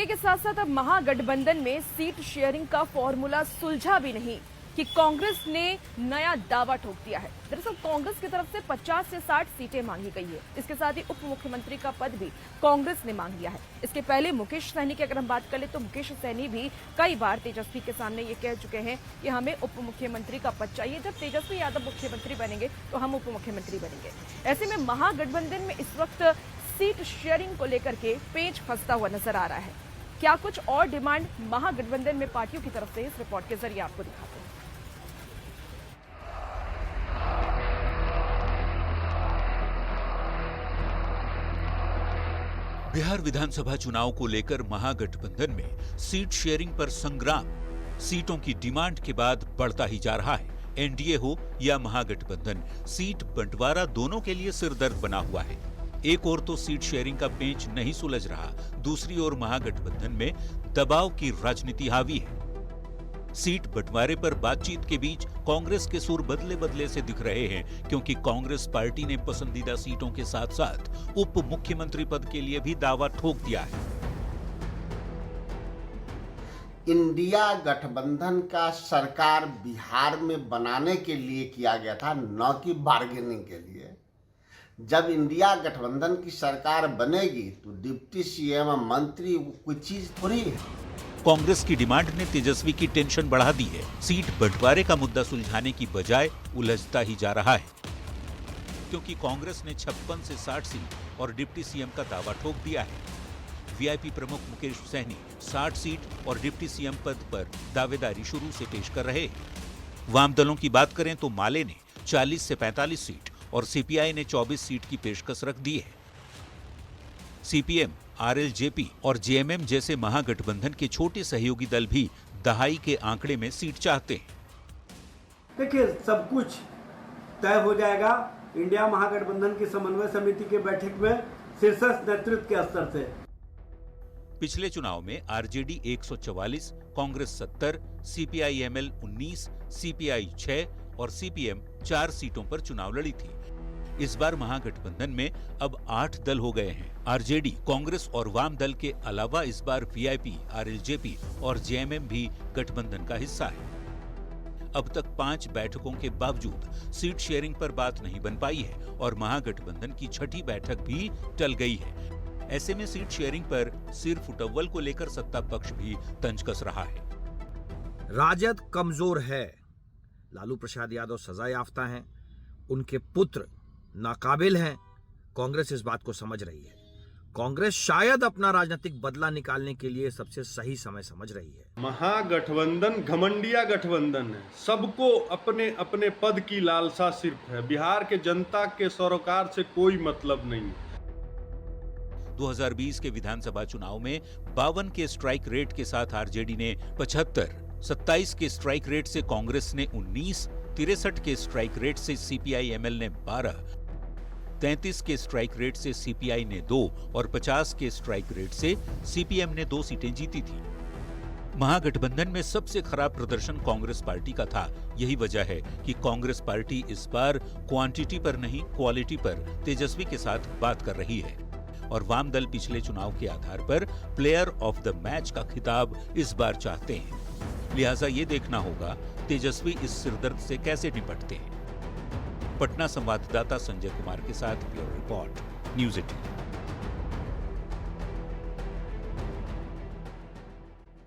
NDA के साथ साथ अब महागठबंधन में सीट शेयरिंग का फॉर्मूला सुलझा भी नहीं कि कांग्रेस ने नया दावा ठोक दिया है। दरअसल कांग्रेस की तरफ से 50 से 60 सीटें मांगी गई है। इसके साथ ही उप मुख्यमंत्री का पद भी कांग्रेस ने मांग लिया है। इसके पहले मुकेश सहनी की अगर हम बात कर ले तो मुकेश सहनी भी कई बार तेजस्वी के सामने ये कह चुके हैं कि हमें उप मुख्यमंत्री का पद चाहिए। जब तेजस्वी यादव मुख्यमंत्री बनेंगे तो हम उप मुख्यमंत्री बनेंगे। ऐसे में महागठबंधन में इस वक्त सीट शेयरिंग को लेकर के पेच फंसता हुआ नजर आ रहा है। क्या कुछ और डिमांड महागठबंधन में पार्टियों की तरफ से इस रिपोर्ट के जरिए आपको दिखाते हैं। बिहार विधानसभा चुनाव को लेकर महागठबंधन में सीट शेयरिंग पर संग्राम सीटों की डिमांड के बाद बढ़ता ही जा रहा है। एनडीए हो या महागठबंधन, सीट बंटवारा दोनों के लिए सिरदर्द बना हुआ है। एक ओर तो सीट शेयरिंग का पेंच नहीं सुलझ रहा, दूसरी ओर महागठबंधन में दबाव की राजनीति हावी है। सीट बंटवारे पर बातचीत के बीच कांग्रेस के सुर बदले बदले से दिख रहे हैं, क्योंकि कांग्रेस पार्टी ने पसंदीदा सीटों के साथ साथ उप मुख्यमंत्री पद के लिए भी दावा ठोक दिया है। इंडिया गठबंधन का सरकार बिहार में बनाने के लिए किया गया था, न कि बार्गेनिंग के लिए। जब इंडिया गठबंधन की सरकार बनेगी तो डिप्टी सीएम मंत्री कोई चीज थोड़ी है। कांग्रेस की डिमांड ने तेजस्वी की टेंशन बढ़ा दी है। सीट बंटवारे का मुद्दा सुलझाने की बजाय उलझता ही जा रहा है, क्योंकि कांग्रेस ने 56 से 60 सीट और डिप्टी सीएम का दावा ठोक दिया है। वीआईपी प्रमुख मुकेश सहनी 60 सीट और डिप्टी सीएम पद पर दावेदारी शुरू से पेश कर रहे हैं। वाम दलों की बात करें तो माले ने 40 से 45 सीट और सीपीआई ने 24 सीट की पेशकश रख दी है। सीपीएम, आरएलजेपी और जेएमएम जैसे महागठबंधन के छोटे सहयोगी दल भी दहाई के आंकड़े में सीट चाहते हैं। देखिए, सब कुछ तय हो जाएगा इंडिया महागठबंधन की समन्वय समिति के बैठक में शीर्ष नेतृत्व के स्तर से। पिछले चुनाव में आरजेडी 144, कांग्रेस 70, सीपीआई-एमएल 19, सीपीआई 6 और सीपीएम 4 सीटों पर चुनाव लड़ी थी। इस बार महागठबंधन में अब 8 दल हो गए हैं। आरजेडी, कांग्रेस और वाम दल के अलावा इस बार वीआईपी, आरएलजेपी और जेएमएम भी गठबंधन का हिस्सा है। अब तक 5 बैठकों के बावजूद सीट शेयरिंग पर बात नहीं बन पाई है और महागठबंधन की छठी बैठक भी टल गई है। ऐसे में सीट शेयरिंग पर सिर फुटअव्वल को लेकर सत्ता पक्ष भी तंज कस रहा है। राजद कमजोर है। लालू प्रसाद यादव सजायाफ्ता हैं, उनके पुत्र नाकाबिल हैं। कांग्रेस इस बात को समझ रही है। कांग्रेस शायद अपना राजनीतिक बदला निकालने के लिए सबसे सही समय समझ रही है। महागठबंधन घमंडिया गठबंधन है। सबको अपने अपने पद की लालसा सिर्फ है। बिहार के जनता के सरोकार से कोई मतलब नहीं। 2020 के विधानसभा चुनाव में 52 के स्ट्राइक रेट के साथ आरजेडी ने 75, 27 के स्ट्राइक रेट से कांग्रेस ने 19, 63 के स्ट्राइक रेट से सीपीआई-एमएल ने 12, 33 के स्ट्राइक रेट से सीपीआई ने 2 और 50 के स्ट्राइक रेट से सीपीएम ने 2 सीटें जीती थी। महागठबंधन में सबसे खराब प्रदर्शन कांग्रेस पार्टी का था। यही वजह है कि कांग्रेस पार्टी इस बार क्वांटिटी पर नहीं, क्वालिटी पर तेजस्वी के साथ बात कर रही है और वाम दल पिछले चुनाव के आधार पर प्लेयर ऑफ द मैच का खिताब इस बार चाहते हैं। लिहाजा ये देखना होगा तेजस्वी इस सिरदर्द से कैसे निपटते हैं। पटना संवाददाता संजय कुमार के साथ ब्यूरो रिपोर्ट, न्यूज़ 18।